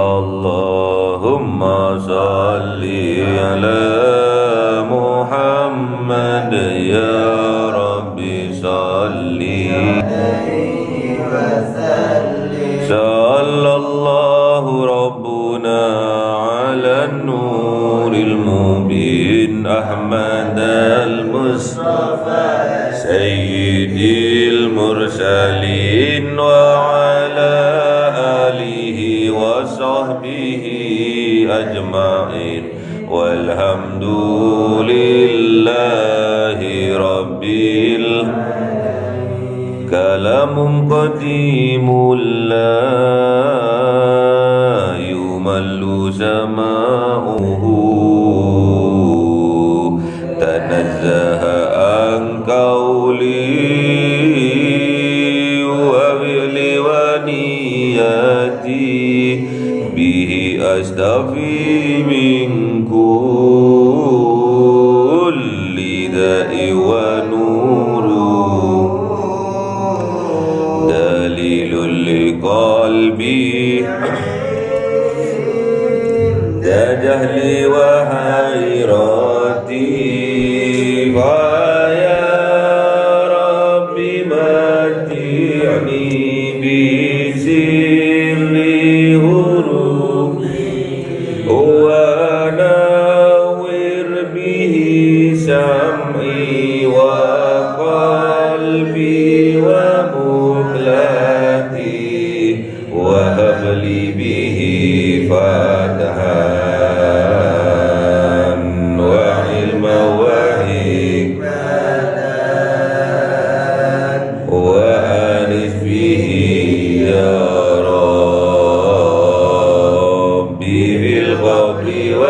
Allahumma salli ala Muhammad ya Rabbi salli alaihi wasallim. Sallallahu rabbuna ala nuril mubin Ahmad al-Mustafa sayyidil mursalin wa ala alihi wa sahbihi ajma'in walhamdulillahi rabbil kalamun qadimul la yumallu sama'uhu tanazzaha an qawli wa liwaniyati bihi astafi min kulli da'i wa nuru dalilul liqalbi da jahli wa hayrati wa ya rabbi mati'ni bi sirri hurufi wa nawwir bihi sam'i wa qalbi wa muqlati wa habli bihi fatahan wa ilma wa hikmatan wa anis bihi ya Rabbi bil qabri wa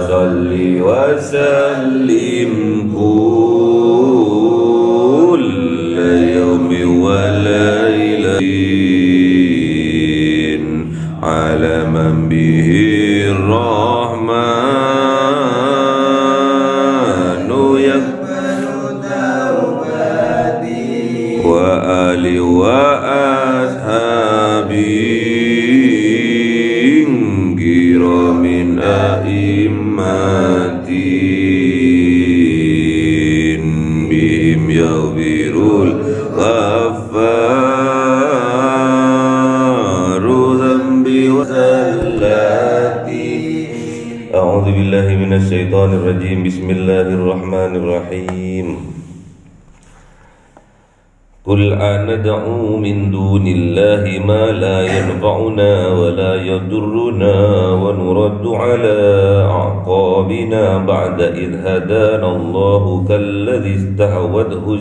salli wa sallim kulla yawmi wa laylatin ala man bihi rahmanu yaqbalu tawbati wa ali wa ashabi kiramin a'immatin bihim yaghfirul ghaffaru dhanbi wa zallati. A'udzu billahi minasy syaithanir rajim. Bismillahirrahmanirrahim. Qul anad'u min dunillahi ma la yanfa'una wa la yadurruna wa nuraddu ala a'qabina ba'da idh hadana Allahu kalladhi istahwadhu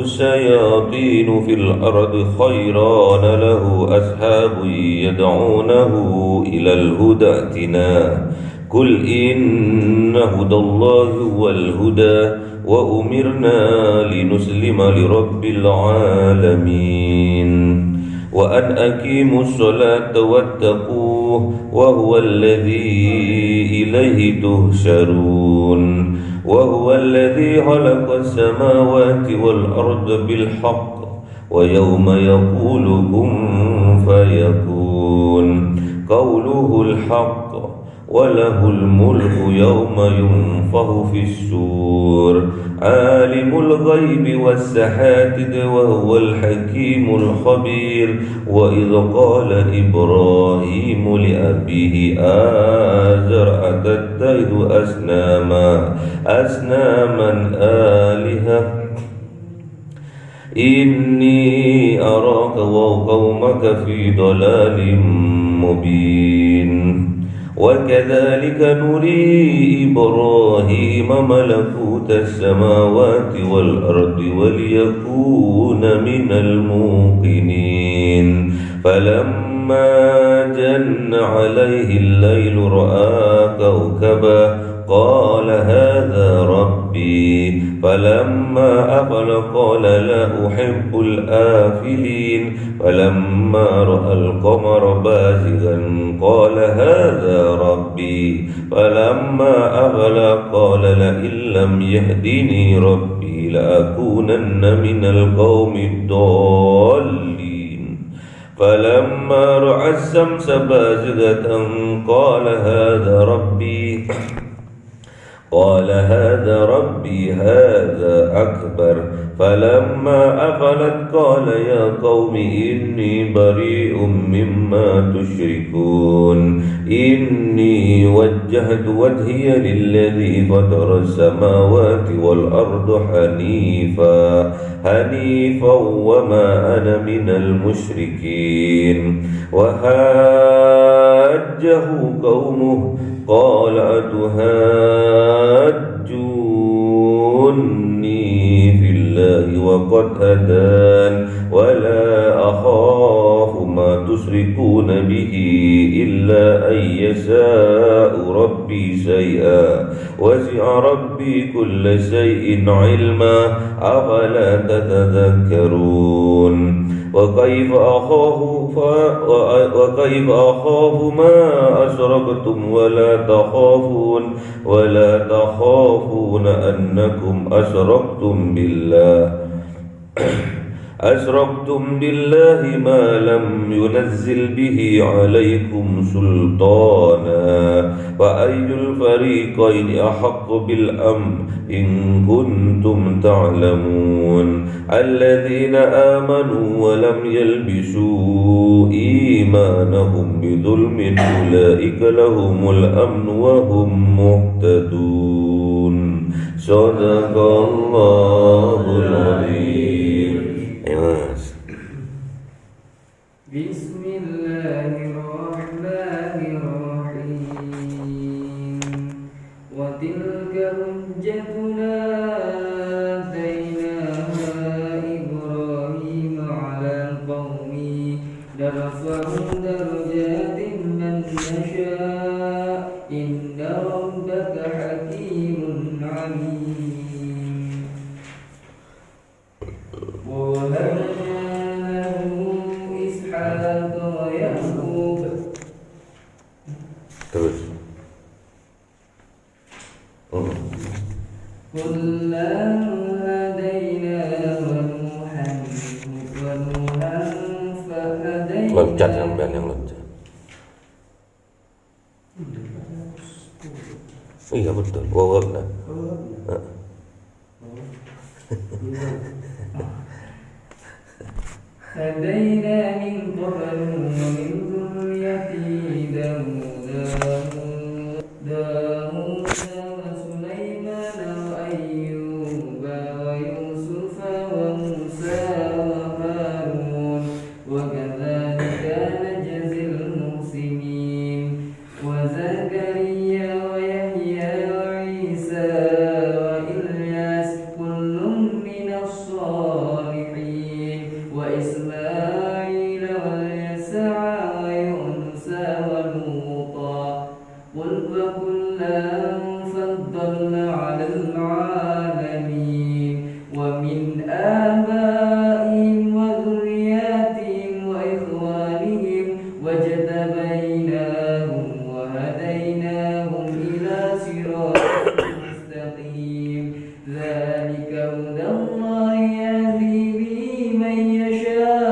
الشياطين في الأرض خيران له أصحاب يدعونه إلى الهدى ائتنا قل إن هدى الله هو الهدى وأمرنا لنسلم لرب العالمين وأن أقيموا الصلاة واتقوه وهو الذي إليه تهشرون وهو الذي خلق السماوات والأرض بالحق ويوم يقول كن فيكون قوله الحق وله الملك يوم ينفخ في السور عالم الغيب والشهادة وهو الحكيم الخبير وإذ قال إبراهيم لأبيه آزر أتتخذ أصناما آلهة إني أراك وقومك في ضلال مبين وكذلك نري إبراهيم ملكوت السماوات والأرض وليكون من الموقنين فلما جن عليه الليل رأى كوكبا قال هذا ربي فلما أفل قال لا أحب الآفلين فلما رأى القمر بازغا قال هذا ربي فلما أفل قال لئن لم يهدني ربي لأكونن من القوم الضالين فلما رأى الشمس بازغة قال هذا ربي هذا أكبر فلما أفلت قال يا قوم إني بريء مما تشركون إني وجهت وجهي للذي فطر السماوات والأرض حنيفا وما أنا من المشركين وحاجه قومه قال أتحاجوني في الله وقد هدان ولا أخاف ما تشركون به إلا أن يشاء ربي شيئا وسع ربي كل شيء علما أفلا تتذكرون وكيف أخاف ما أشركتم ولا تخافون أنكم أشركتم بالله ما لم ينزل به عليكم سلطانا فأي الفريقين أحق بالأمن إن كنتم تعلمون الذين آمنوا ولم يلبسوا إيمانهم بظلم أولئك لهم الأمن وهم مهتدون صدق الله العظيم. بسم الله الرحمن الرحيم وتلك حجتنا آتيناها إبراهيم على القوم نرفع درجات من نشاء إن ربك حكيم عليم Terus. كلا هدينا ونوحا فهدينا Loncat yang loncat. Iya betul. Wawabna. هدينا من قبل ومن ذريته داود وسليمان وأيوب ويوسف وموسى وهارون وكذلك نجزي المحسنين وزكريا ويحيى وعيسى وإلياس كل من الصالحين وإسماعيل واليسع ويونس ولوطا وكلا فضلنا على العالمين ومن آبائهم وذرياتهم وإخوانهم واجتبيناهم وهديناهم إلى صراط مستقيم ذلك هدى الله يهدي به من يشاء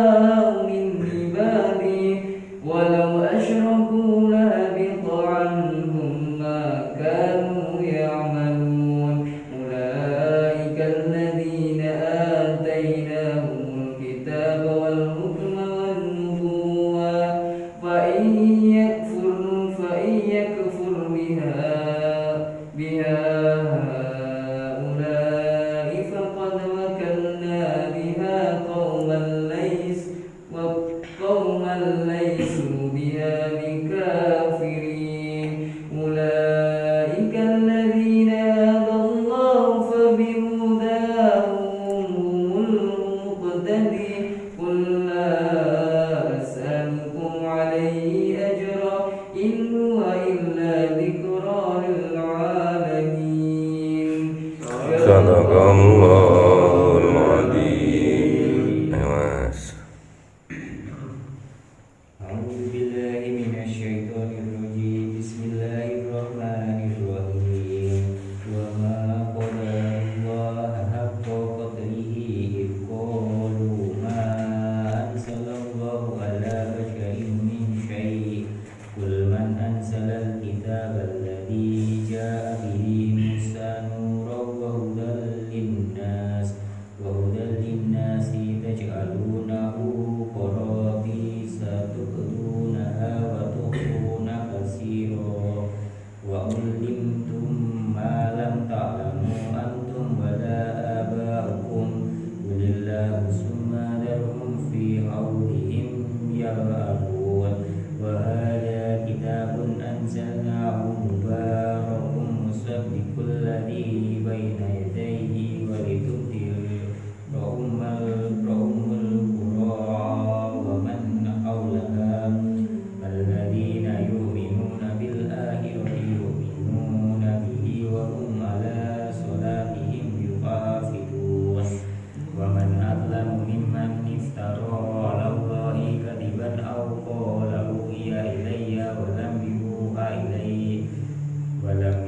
أظلم ممن افترى على الله كذبا أو قال أوحي إلي ولم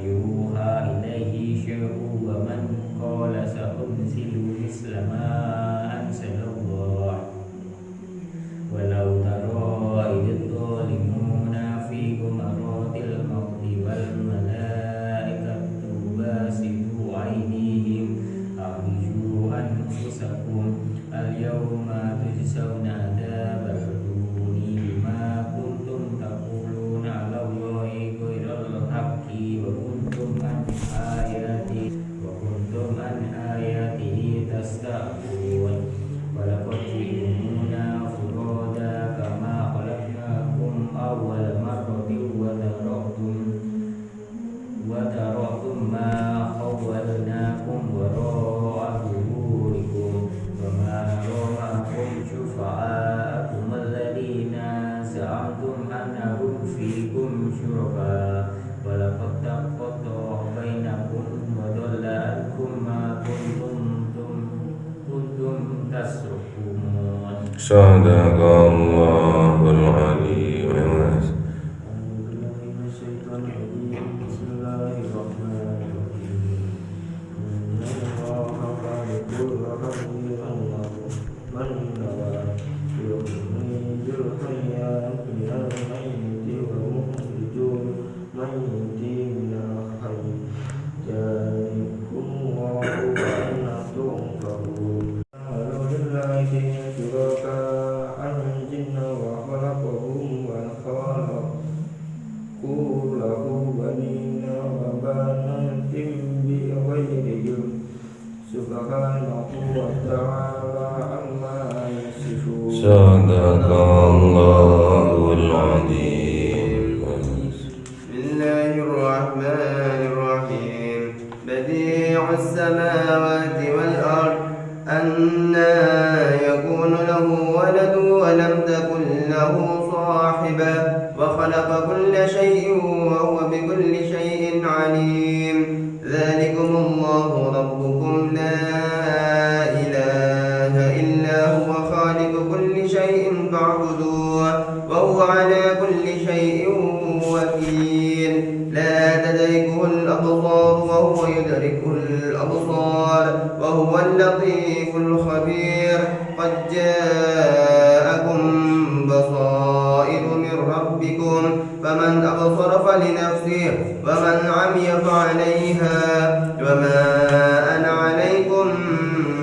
يوحى إليه شيء ومن قال سأنزل مثل ما أنزل الله ولو ترى إذ الظالمون في غمرات الموت والملائكة باسطوا أيديهم أخرجوا أنفسكم اليوم تجزون عذاب الهون بما كنتم تقولون على الله غير الحق وكنتم عن آياته تستكبرون ولقد جئتمونا فرادا كما خلقناكم أول مرة وتركتم ما خولناكم وراء ظهوركم وما نرى معكم شفعاءكم الذين زعمتم أنهم فيكم شركاء ولقد تقطع بينكم وضل عنكم ما كنتم تسركون. صدق الله العلي العظيم. بسم الله الرحمن الرحيم. إن الله خالق وخبير من نوى يخرج الحياة من الميت ويخرج الميت من الحي ذلكم الله وأنا تؤفكون. قالوا لله شركاء الجن وخلقهم وخلقوا له بنين وبنات بغير علم سبحانه وتعالى عما يصفون. صدق الله العظيم. بسم الله الرحمن الرحيم. بديع السماوات والأرض أنى يكون له ولد ولم تكن له صاحبة وخلق كل شيء وهو بكل شيء عليم. ذلكم الله ربكم لا إله إلا هو خالق كل شيء فاعبدوه وهو على كل شيء وكيل. لا تدركه الأبصار وهو يدرك الأبصار وهو اللطيف الخبير. قد جاءكم بصائر من ربكم فمن أبصر فلنفسه ومن عمي فعليها وما أنا عليكم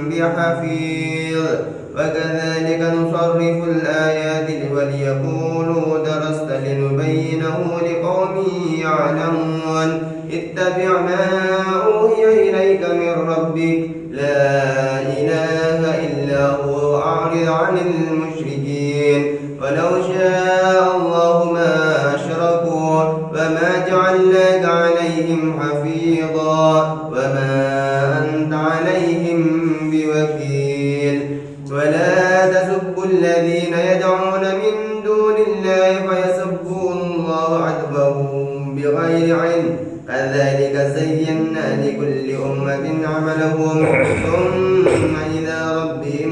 بحفيظ. وكذلك نصرف الآيات وليقولوا درست لنبينه لقوم يعلمون. اتبع ما أوحي إليك من ربك لا إله إلا هو وأعرض عن المشركين. ولو شاء الله ما أشركوا وما جعلناك عليهم حفيظا وما أنت عليهم بوكيل. ولا تسبوا الذين يدعون من دون الله فيسبوا الله عدوا بغير علم. كذلك زينا لكل أمة عملهم ثم إلى ربهم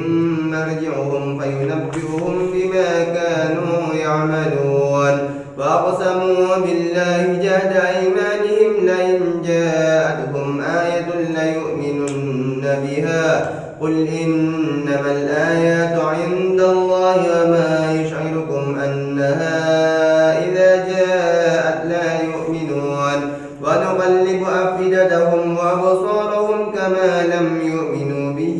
مرجعهم فينبئهم بما كانوا يعملون. وأقسموا بالله جهد أيمانهم لئن جاءتهم آية ليؤمنن بها قل إنما الآيات عند الله وما يشعركم أنها إذا جاءت لا يؤمنون. ونقلب أفئدتهم وأبصارهم كما لم يؤمنوا به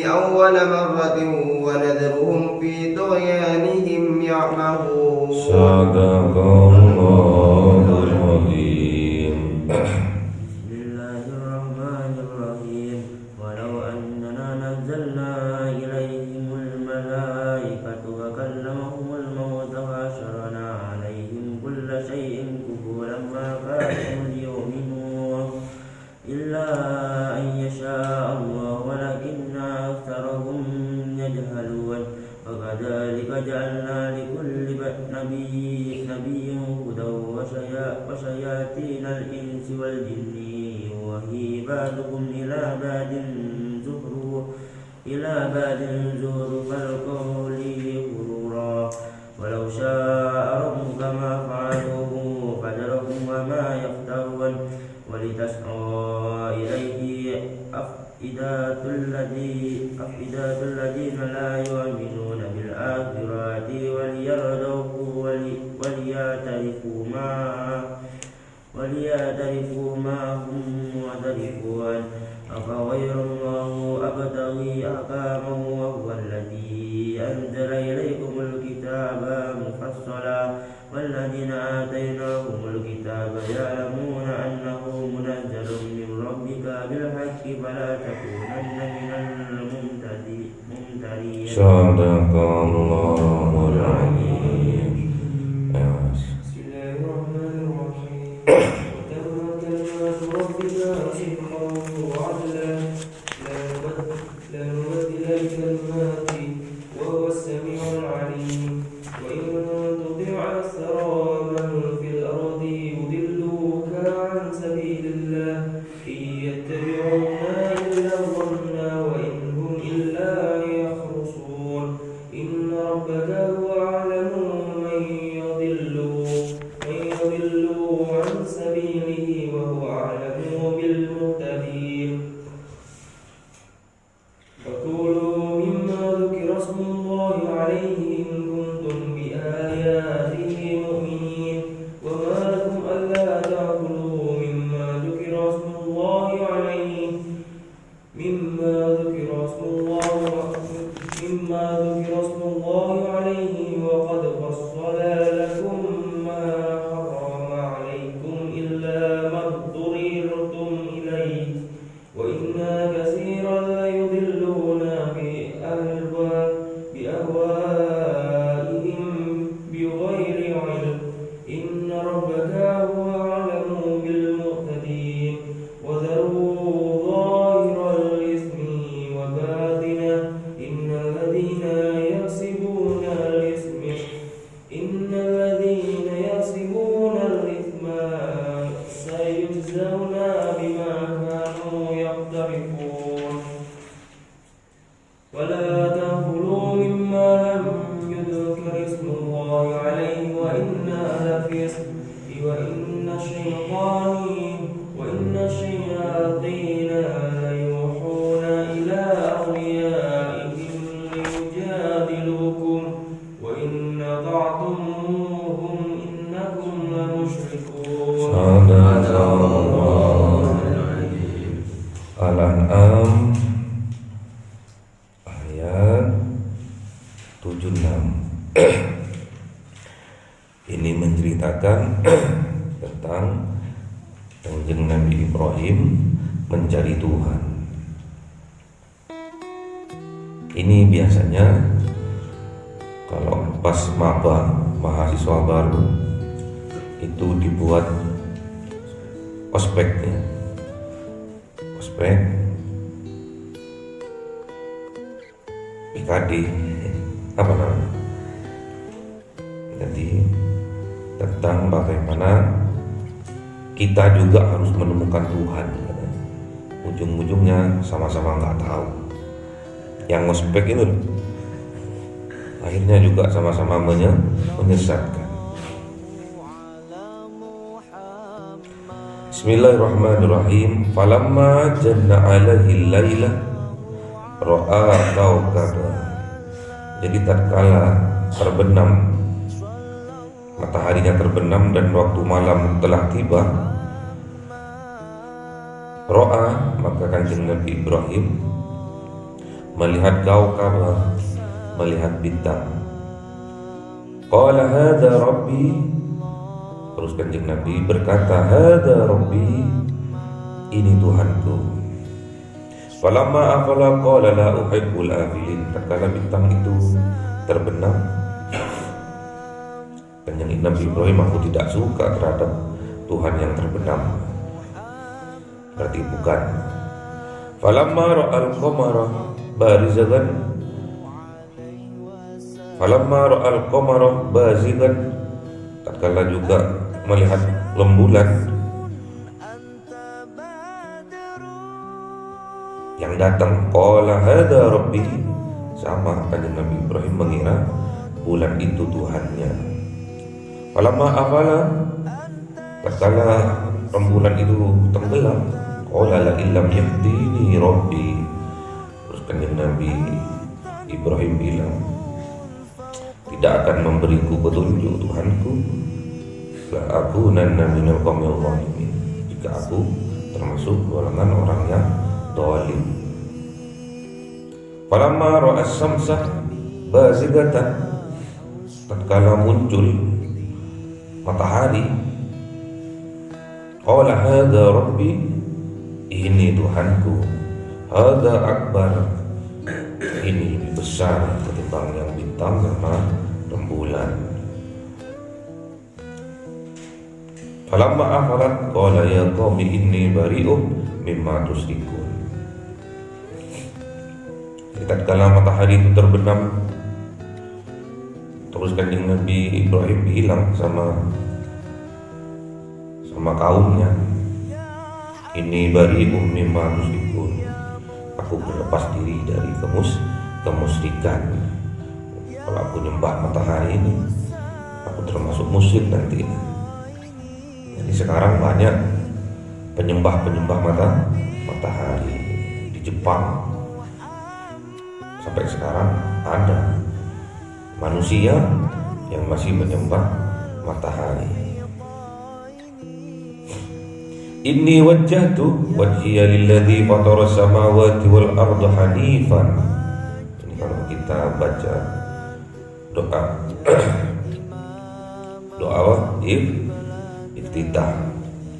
أول مرة ونذرهم في طغيانهم يعمهون. صدق الله العظيم. بسم الله الرحمن الرحيم. ولو أننا نزلنا إليهم الملائكة وكلمهم الموت وحشرنا عليهم كل شيء قبورا ما كانوا ليؤمنوا إلا أن يشاء الله ولكن أكثرهم يجهلون. وكذلك جعلنا لكل نبي هدى وشياطين الإنس والجن وهي بعضكم إلى بعض إلى بعد زخرف القول غرورا ولو شاء ربك ما فعلوه فذرهم وما يفترون ولتسعى إليه أفئدة الذين لا يؤمنون بالآخرة وليعترفوا ما هم معترفون أفغير الله أبتغي أحكاما وهو الذي أنزل إليكم الكتاب مفصلا والذين آتيناهم الكتاب يعلمون أنه منزل من ربك بالحق فلا تكونن من الممترين. صدق الله العظيم. وتمت كلمات ربك صدقا وعدلا لا مبدل لكلماته وهو السميع العليم. وإن تطع أكثر من في الأرض يضلوك عن سبيل الله إن يتبعون إلا الظن وإن هم إلا يخرصون. إن ربك هو أعلم من يضل عن سبيله وهو أعلم بالمهتدين. فكلوا مما ذكر اسم الله عليه إن كنتم بآياته مؤمنين. وما لكم ألا تأكلوا مما ذكر اسم الله عليه وقد فصل لكم ما حرم عليكم إلا ما اضطررتم إليه. وإن كثيرا ليضلون بأهوائهم بغير علم. إن ربك هو أعلم بالمهتدين. وذروا ظاهر الإثم وباطنه إن الذين يكسبون الإثم سيجزون بما كانوا يقترفون. ولا تأكلوا مما لم يذكر اسم الله عليه وإن الشياطين ليوحون إلى أوليائهم ليجادلوكم وإن أطعتموهم إنكم لمشركون. Al-An'am ayat 76. Ini menceritakan tentang Kanjeng Nabi Ibrahim mencari Tuhan. Ini biasanya kalau pas maba mahasiswa baru itu dibuat ospeknya, ospek PKD apa namanya, jadi tentang bagaimana kita juga harus menemukan Tuhan. Ujung-ujungnya sama-sama nggak tahu. Yang ngospek itu akhirnya juga sama-sama menyesatkan. Bismillahirrahmanirrahim. Falamma janna alaihi lailah ra'a kawkaba. Jadi tatkala terbenam, mataharinya terbenam dan waktu malam telah tiba, ro'a, maka Kanjeng Nabi Ibrahim melihat kawkaba, melihat bintang. Qala hadza rabbi, terus Kanjeng Nabi berkata, hadza rabbi, ini Tuhanku. Falamma afala qala la uhibbul afilin. Tatkala bintang itu terbenam, Kanjeng Nabi Ibrahim, aku tidak suka terhadap Tuhan yang terbenam. Berarti bukan. Falamma ra'al qamara barizan, falamma ra'al qamara bazigan, tatkala juga melihat rembulan yang yang datang, qala hadza rabbi, sama kanjeng Nabi Ibrahim mengira bulan itu Tuhannya. Falamma afala, tatkala rembulan itu tenggelam, qala la illam yahdini rabbi, terus kanjeng Nabi Ibrahim bilang, tidak akan memberiku petunjuk Tuhanku, la akunanna minal qaumil zalimin, jika aku termasuk golongan orang yang zalim. Falamma ra'a as-samsa bazigatan, tatkala muncul matahari, qala hadza rabbi, ini Tuhanku, hadza akbar, ini lebih besar ketimbang yang bintang sama rembulan. Falamma afalat qala ya qaumi inni bari'um mimma tusyrikun. Tatkala matahari itu terbenam, terus kanjeng Nabi Ibrahim bilang sama kaumnya, ini bari'um mimma tusyrikun, aku berlepas diri dari kemusyrikan. Kalau aku nyembah matahari ini, aku termasuk musyrik nanti. Jadi sekarang banyak penyembah matahari di Jepang. Sampai sekarang ada manusia yang masih menyembah matahari. Inni wajjahtu wajhiya lilladzi fatara samawati wal arda hanifan. Ini kalau kita baca doa iftitah.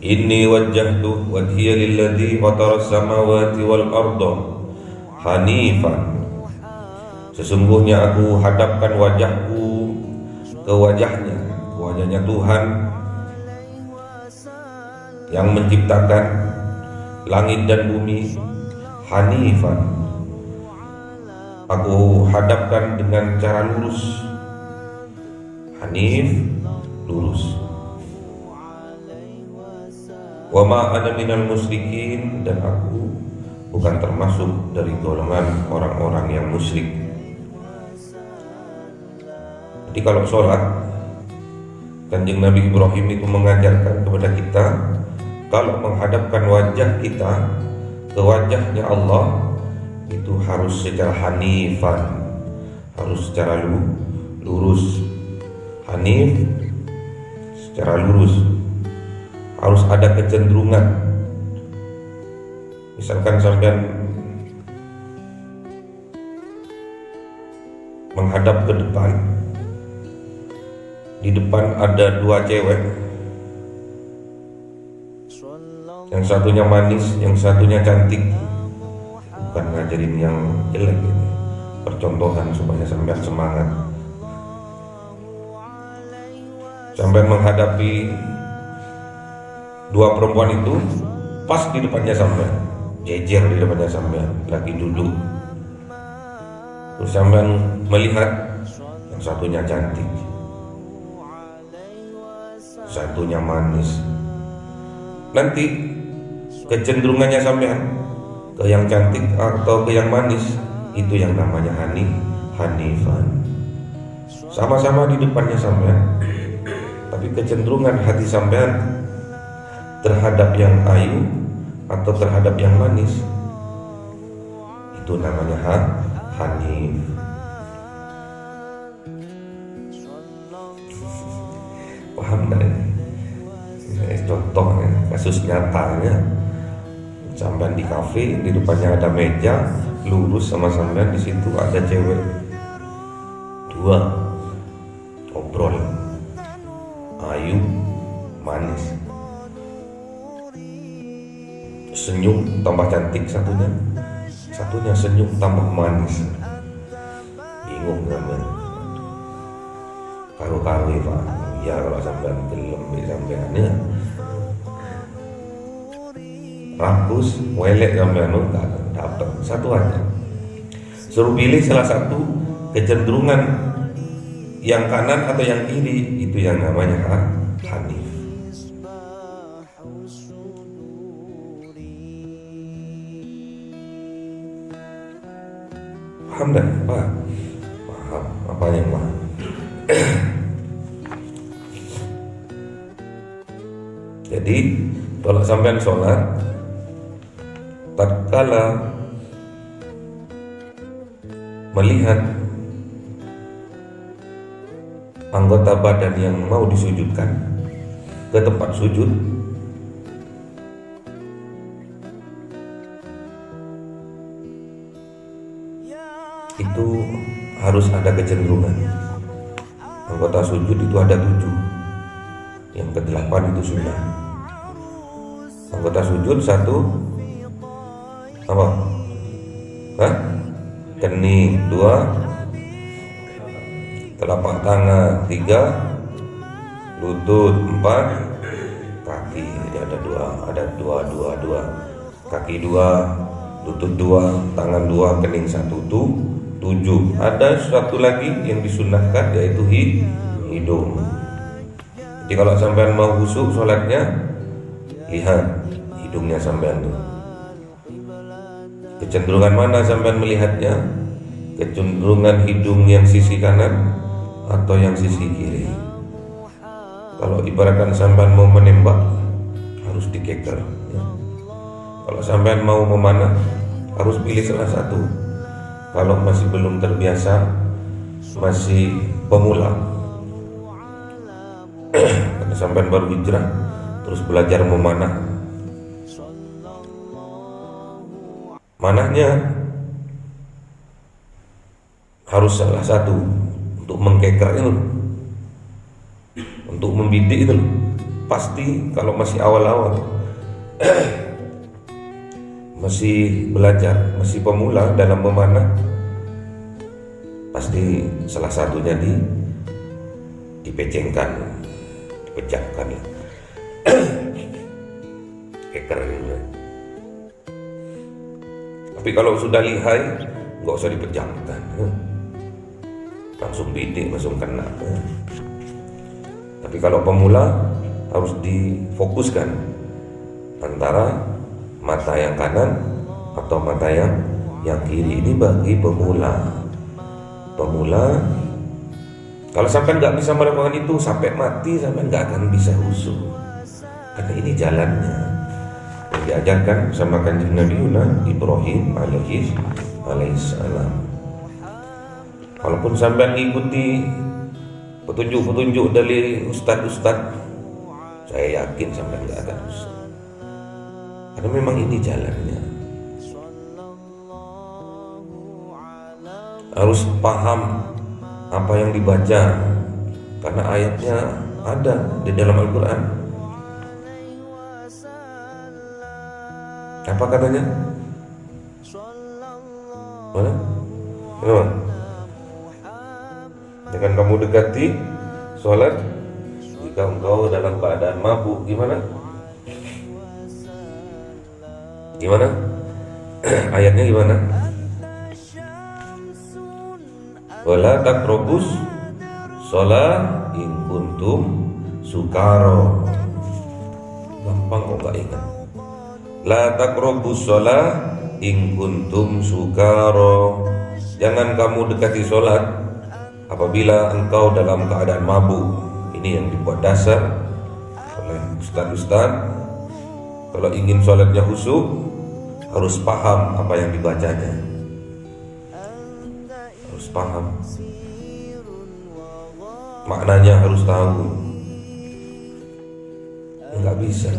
Inni wajjahtu wajhiya lilladzi fatara samawati wal arda hanifan. Sesungguhnya aku hadapkan wajahku ke wajahnya Tuhan yang menciptakan langit dan bumi, hanifan. Aku hadapkan dengan cara lurus. Hanif, lurus. Wa ma ana minal musyrikin, dan aku bukan termasuk dari golongan orang-orang yang musyrik. Jadi kalau sholat, kanjeng Nabi Ibrahim itu mengajarkan kepada kita, kalau menghadapkan wajah kita ke wajahnya Allah, itu harus secara hanifan, harus secara lurus. Hanif, secara lurus, harus ada kecenderungan. Misalkan sampean menghadap ke depan, di depan ada dua cewek, yang satunya manis, yang satunya cantik. Bukan ngajarin yang jelek ini, percontohan supaya sampean semangat. Sampean menghadapi dua perempuan itu, pas di depannya sampean, jejer di depannya sampean, lagi duduk. Terus sampean melihat yang satunya cantik, satunya manis. Nanti kecenderungannya sampean ke yang cantik atau ke yang manis, itu yang namanya hanifan. Sama-sama di depannya sampean, tapi kecenderungan hati sampean terhadap yang ayu atau terhadap yang manis, itu namanya hanif. Paham tak ini? Contoh kasus nyatanya, sampean di kafe, di depannya ada meja, lurus sama sampean, di situ ada cewek dua, ngobrol, ayu, manis, senyum tambah cantik satunya senyum tambah manis. Bingung sampean, karu-karu Pak. Ya kalau sampean gelem sampeannya rakus, welek sampean enggak dapat satu aja. Suruh pilih salah satu, kecenderungan yang kanan atau yang kiri, itu yang namanya hanif. Paham dah? Paham? Paham. Apa yang paham? Jadi kalau sampean sholat, tatkala melihat anggota badan yang mau disujudkan ke tempat sujud, itu harus ada kecenderungan. Anggota sujud itu ada 7, yang ke-8 itu sunnah. Anggota sujud 1 apa? Hah? Kening, 2 telapak tangan, 3 lutut, 4 kaki. Jadi ada 2 kaki 2, lutut 2, tangan 2, kening 1 tuh 7. Ada satu lagi yang disunnahkan, yaitu hidung. Jadi kalau sampean mau khusyuk sholatnya, lihat hidungnya sampean tuh. Kecenderungan mana sampean melihatnya? Kecenderungan hidung yang sisi kanan atau yang sisi kiri? Kalau ibaratkan sampean mau menembak, harus dikeker ya. Kalau sampean mau memanah, harus pilih salah satu. Kalau masih belum terbiasa, masih pemula, karena sampean baru hijrah, terus belajar memanah, manahnya harus salah satu untuk mengkeker itu, untuk membidik itu. Pasti kalau masih awal-awal masih belajar, masih pemula dalam memanah, pasti salah satunya dipejengkan, dipejamkan, keker gitu. Tapi kalau sudah lihai, nggak usah dipejamkan, langsung bidik, langsung kena. Tapi kalau pemula harus difokuskan antara mata yang kanan atau mata yang kiri. Ini bagi pemula. Kalau sampai nggak bisa melakukan itu sampai mati, sampai nggak akan bisa khusyuk. Karena ini jalannya yang diajarkan sama kanjeng Nabi Ibrahim alaihissalam. Walaupun sampai ngikuti petunjuk-petunjuk dari ustadz-ustadz, saya yakin sampai nggak akan khusyuk. Karena memang ini jalannya. Harus paham apa yang dibaca, karena ayatnya ada di dalam Al-Quran. Apa katanya? Mana? Kenapa? Dengan kamu dekati sholat jika engkau dalam keadaan mabuk. Gimana? Gimana? Ayatnya gimana? Wala taqrabus shalah in kuntum sukaro. Gampang kok gak ingat. La taqrabus shalah in kuntum sukaro. Jangan kamu dekati sholat apabila engkau dalam keadaan mabuk. Ini yang dibuat dasar oleh ustaz-ustaz. Kalau ingin sholatnya khusyuk, harus paham apa yang dibacanya. Harus paham. Maknanya harus tahu. Enggak bisa.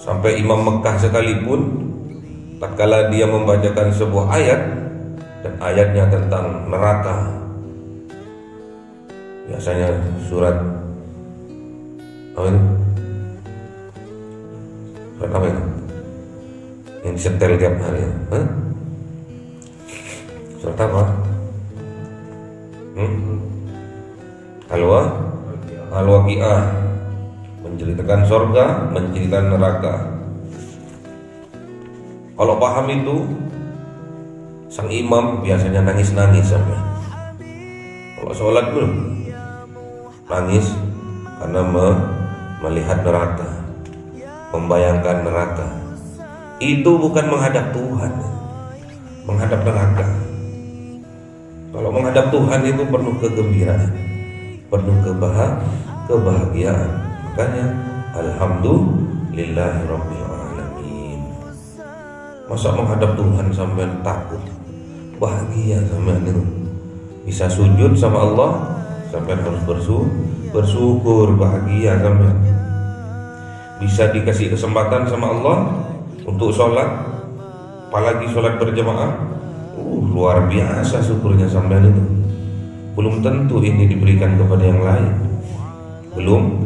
Sampai Imam Mekah sekalipun, tatkala dia membacakan sebuah ayat, dan ayatnya tentang neraka, biasanya surat apa ini? Surat apa itu? Yang disetel tiap hari. Surat apa? Al-Waqi'ah, menceritakan surga, menceritakan neraka. Kalau paham itu, sang imam biasanya nangis-nangis sampai. Kalau sholat belum nangis karena melihat neraka, membayangkan neraka. Itu bukan menghadap Tuhan, menghadap neraka. Kalau menghadap Tuhan itu penuh kegembiraan, penuh kebahagiaan. Makanya alhamdulillahirabbil alamin. Masa menghadap Tuhan sampai takut, bahagia sampai itu. Bisa sujud sama Allah sampai harus bersyukur, bahagia sampai. Bisa dikasih kesempatan sama Allah untuk sholat, apalagi sholat berjamaah, luar biasa syukurnya sampean itu. Belum tentu ini diberikan kepada yang lain, belum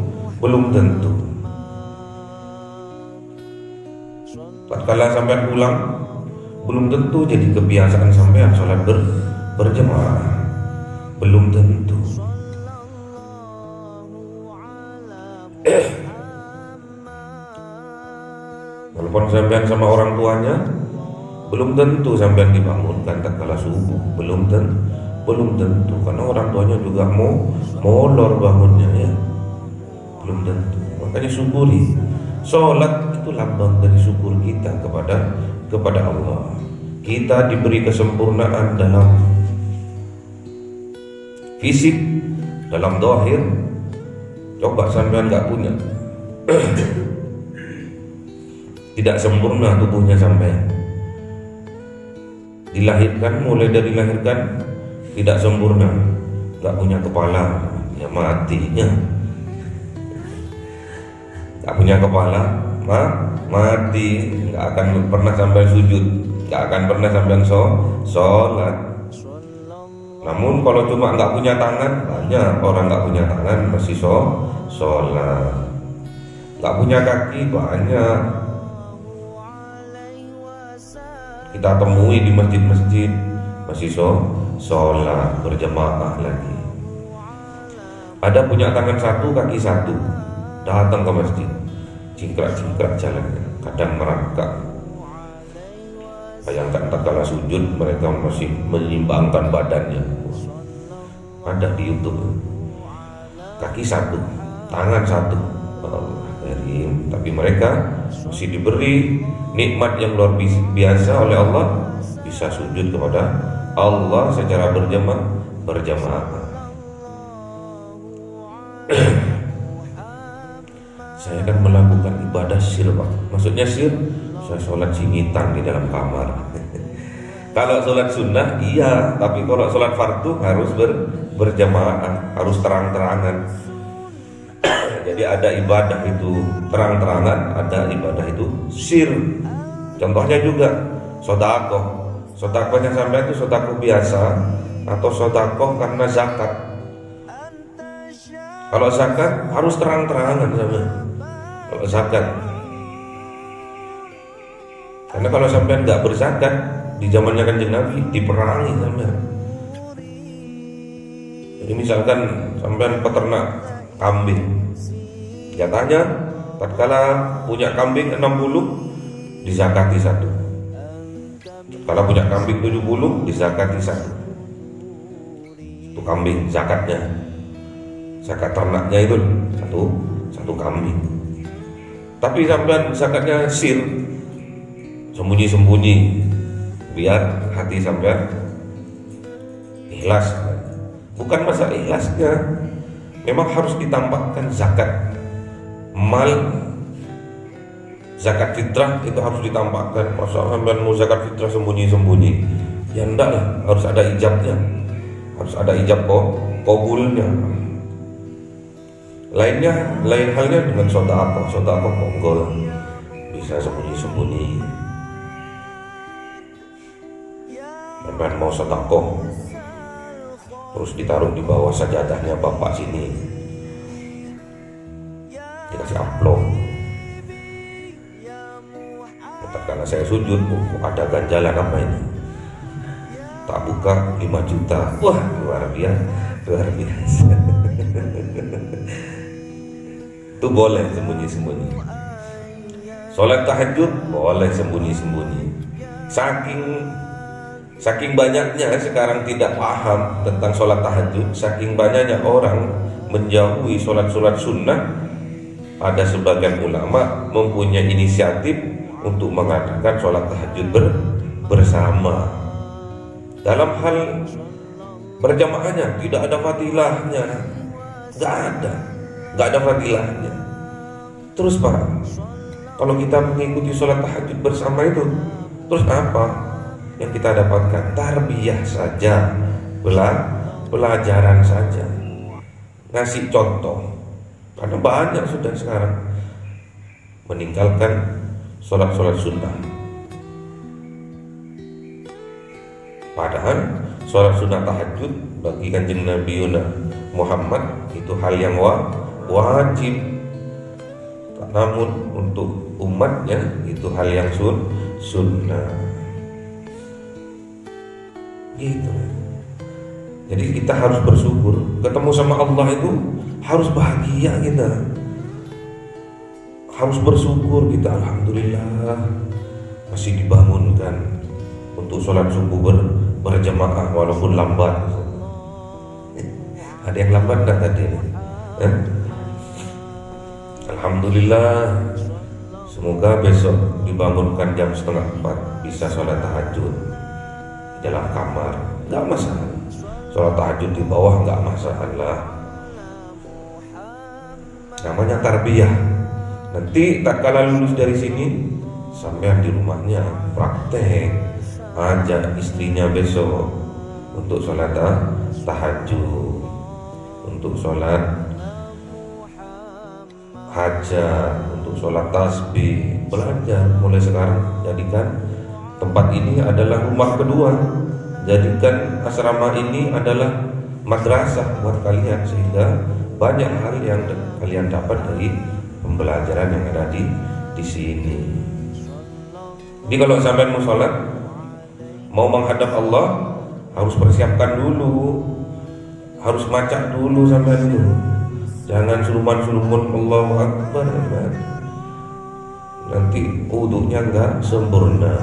tentu. Tatkala sampean pulang, belum tentu jadi kebiasaan sampean sholat berjamaah, belum tentu. Walaupun sampean sama orang tuanya, belum tentu sampean dibangunkan tatkala subuh, belum tentu, karena orang tuanya juga molor bangunnya ya, belum tentu. Makanya syukuri. Sholat itu lambang dari syukur kita kepada Allah. Kita diberi kesempurnaan dalam fisik, dalam zahir. Coba sampean nggak punya, tidak sempurna tubuhnya sampean. Mulai dari dilahirkan tidak sempurna, nggak punya kepala, ya matinya. Nggak punya kepala, mati, nggak akan pernah sampai sujud, nggak akan pernah sampai sholat. Namun kalau cuma nggak punya tangan, banyak orang nggak punya tangan masih sholat. Nggak punya kaki, banyak kita temui di masjid-masjid masih sholat berjamaah lagi. Ada punya tangan satu, kaki satu, datang ke masjid, cingkrak-cingkrak jalannya, kadang merangkak. Bayangkan tatkala sujud mereka masih menyimbangkan badannya. Ada di YouTube, kaki satu, tangan satu, tapi mereka masih diberi nikmat yang luar biasa oleh Allah, bisa sujud kepada Allah secara berjamaah. Saya akan melakukan ibadah sir, Pak. Maksudnya sir, saya sholat singitan di dalam kamar. Kalau sholat sunnah iya, tapi kalau sholat fardu harus berjamaah, harus terang-terangan. Jadi ada ibadah itu terang-terangan, ada ibadah itu sir. Contohnya juga sodakoh. Sodakohnya sampai itu sodakoh biasa atau sodakoh karena zakat. Kalau zakat harus terang-terangan sampai. Kalau zakat, karena kalau sampai nggak berzakat di zamannya Kanjeng Nabi diperangi sampai. Jadi misalkan sampai peternak kambing, jatahnya tatkala punya kambing 60 dizakati 1. Kalau punya kambing 70 dizakati 1. Itu kambing zakatnya. Zakat ternaknya itu satu kambing. Tapi sampean zakatnya sir, sembunyi-sembunyi, biar hati sampean ikhlas. Bukan masalah ikhlasnya, memang harus ditampakkan zakat mal, zakat fitrah itu harus ditampakkan. Masa sampean mau zakat fitrah sembunyi-sembunyi? Ya enggak lah, harus ada ijabnya, harus ada ijab kabulnya. Lain halnya dengan sodakoh monggol, bisa sembunyi-sembunyi. Sampean mau sodakoh terus ditaruh di bawah sajadahnya bapak sini, dikasih amplop. Karena saya sujud, ada ganjalan apa ini? Tak buka 5 juta. Wah, luar biasa. Itu boleh sembunyi-sembunyi. Sholat tahajud boleh sembunyi-sembunyi. Saking banyaknya sekarang tidak paham tentang sholat tahajud, saking banyaknya orang menjauhi sholat-sholat sunnah, ada sebagian ulama mempunyai inisiatif untuk mengadakan sholat tahajud bersama. Dalam hal berjamaahnya tidak ada fadilahnya, nggak ada fadilahnya. Terus Pak, kalau kita mengikuti sholat tahajud bersama itu, terus apa yang kita dapatkan? Tarbiyah saja, pelajaran saja, ngasih contoh. Karena banyak sudah sekarang meninggalkan sholat sunnah. Padahal sholat sunnah tahajud bagi kanjeng Nabi Muhammad itu hal yang wajib. Namun untuk umatnya itu hal yang sunnah. Gitu. Jadi kita harus bersyukur. Ketemu sama Allah itu harus bahagia kita. Harus bersyukur kita, alhamdulillah masih dibangunkan untuk sholat subuh berjamaah walaupun lambat. Ada yang lambat enggak tadi? Alhamdulillah. Semoga besok dibangunkan jam 3:30 bisa sholat tahajud di dalam kamar, enggak masalah. Sholat tahajud di bawah enggak masalah. Namanya tarbiyah. Nanti tak kala lulus dari sini, sampai di rumahnya praktek, ajak istrinya besok untuk sholat tahajud, untuk sholat hajat, untuk sholat tasbih. Belajar mulai sekarang, jadikan tempat ini adalah rumah kedua, jadikan asrama ini adalah madrasah buat kalian, sehingga banyak hal yang kalian dapat dari pembelajaran yang ada di sini. Jadi kalau sampai mau sholat, mau menghadap Allah, harus persiapkan dulu, harus macak dulu sampai dulu. Jangan suluman-sulumun Allahu Akbar. Nanti wudunya enggak sempurna.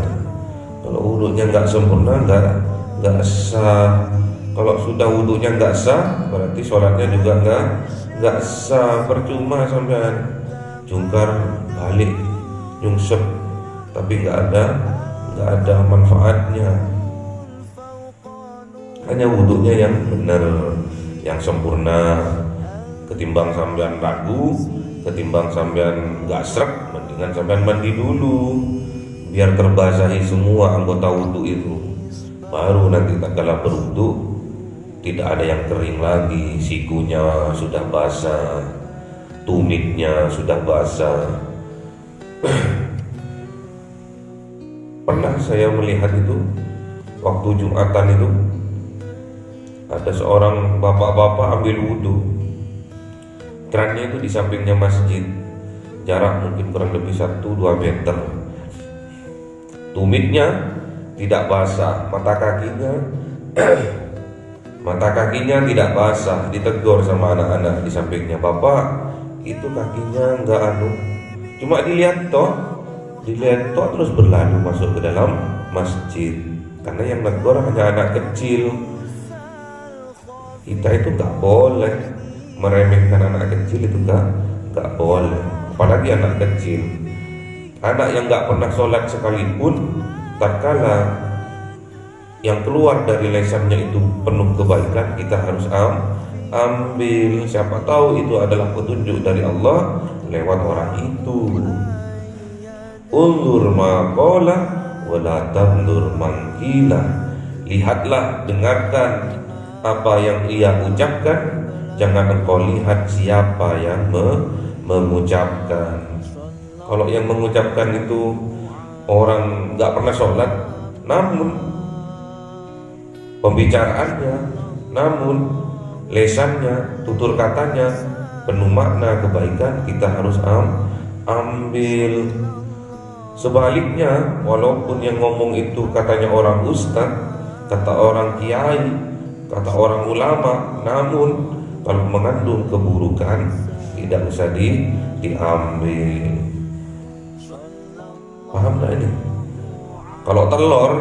Kalau wudunya enggak sempurna, enggak sah. Kalau sudah wudunya enggak sah, berarti sholatnya juga enggak sah. Percuma sampean jungkar balik nyungsep tapi enggak ada manfaatnya. Hanya wudunya yang benar, yang sempurna. Ketimbang sampean ragu, ketimbang sampean enggak srek, mendingan sampean mandi dulu biar terbasahi semua anggota wudu itu. Baru nanti tak kala berwudu tidak ada yang kering lagi, sikunya sudah basah, tumitnya sudah basah. Pernah saya melihat itu waktu Jumatan itu, ada seorang bapak-bapak ambil wudhu, kerannya itu di sampingnya masjid, jarak mungkin kurang lebih 1-2 meter. Tumitnya tidak basah, mata kakinya tidak basah. Ditegur sama anak-anak di sampingnya, "Bapak, itu kakinya enggak cuma dilihat toh terus berlalu masuk ke dalam masjid." Karena yang menegur hanya anak kecil. Kita itu enggak boleh meremehkan anak kecil, itu enggak boleh. Apalagi anak kecil, anak yang enggak pernah sholat sekalipun, tatkala yang keluar dari lesannya itu penuh kebaikan, kita harus ambil. Siapa tahu itu adalah petunjuk dari Allah lewat orang itu. Unzur ma qala wa la tanzur man qila. Lihatlah, dengarkan apa yang ia ucapkan, jangan engkau lihat siapa yang mengucapkan. Kalau yang mengucapkan itu orang enggak pernah sholat, namun pembicaraannya, namun lesannya, tutur katanya penuh makna kebaikan, kita harus ambil. Sebaliknya, walaupun yang ngomong itu katanya orang ustaz, kata orang kiai, kata orang ulama, namun kalau mengandung keburukan tidak usah diambil. Paham gak ini? Kalau telur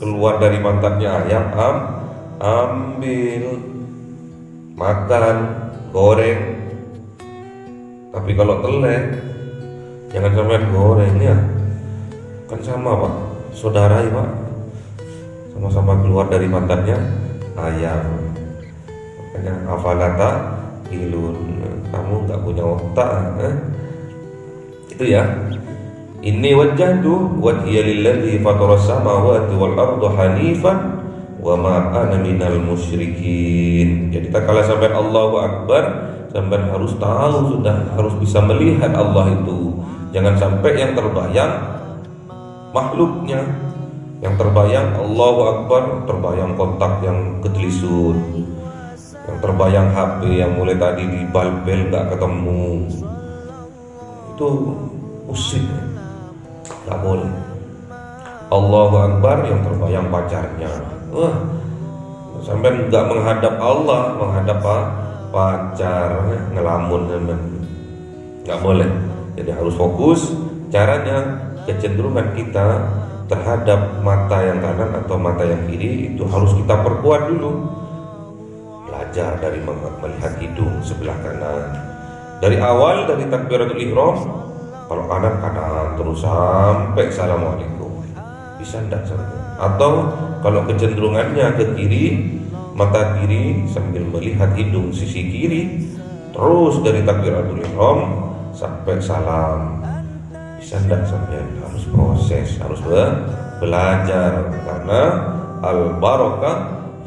keluar dari pantatnya ayam, ambil, makan, goreng. Tapi kalau telur jangan sampai goreng ya. Kan sama Pak, saudara ya Pak, sama-sama keluar dari matanya ayam. Makanya afalata ilun, kamu nggak punya otak, itu ya. Inni wajjahtu wajhiya lilladzi fataras samawati wal arda hanifan wa ma ana minal musyrikin. Jadi tak kala sampai Allahu Akbar, sampai harus tahu, sudah harus bisa melihat Allah itu. Jangan sampai yang terbayang makhluknya, yang terbayang Allahu Akbar, terbayang kontak yang ketelisur, yang terbayang HP yang mulai tadi di bal-bel gak ketemu. Itu musik, gak boleh. Allahu Akbar yang terbayang pacarnya. Sampai gak menghadap Allah, menghadap pacar, ngelamun teman. Gak boleh. Jadi harus fokus. Caranya, kecenderungan kita terhadap mata yang kanan atau mata yang kiri itu harus kita perkuat dulu. Belajar dari melihat hidung sebelah kanan. Dari awal, dari takbiratul ihram, kalau kanan terus sampai assalamualaikum. Bisa enggak sampai? Atau kalau kecenderungannya ke kiri, mata kiri sambil melihat hidung sisi kiri, terus dari takbiratul ihram sampai salam. Bisa enggak sampai? Harus proses, harus belajar, karena al barakah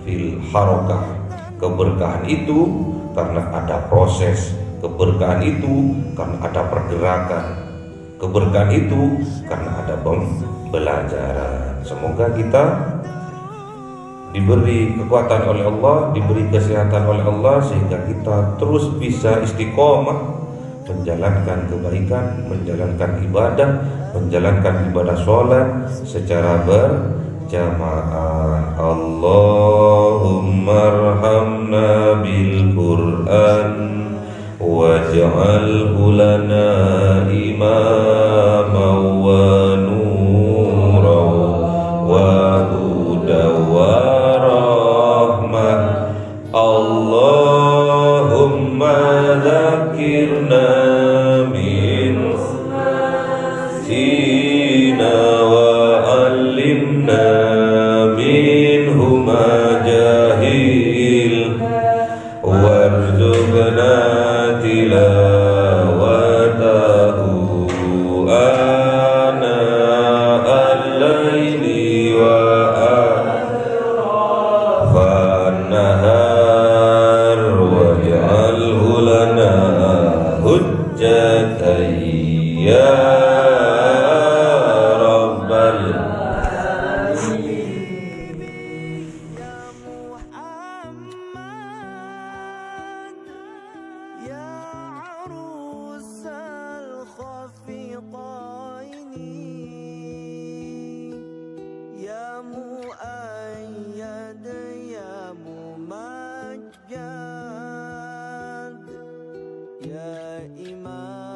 fil harakah. Keberkahan itu karena ada proses, keberkahan itu karena ada pergerakan, keberkahan itu karena ada pembelajaran. Semoga kita diberi kekuatan oleh Allah, diberi kesehatan oleh Allah, sehingga kita terus bisa istiqomah menjalankan kebaikan, menjalankan ibadah sholat secara berjamaah. Allahumma arhamna bil Qur'an waj'alhu lana imaman wa nuran wa hudan wa rahmah. Allahumma dzakirna min sina wa allimna minhu ma jahil warzuqna tilawatahu ana al-laili wa atrafan nahar waj'alhu lana hujjatan ya rabbal Ya Imam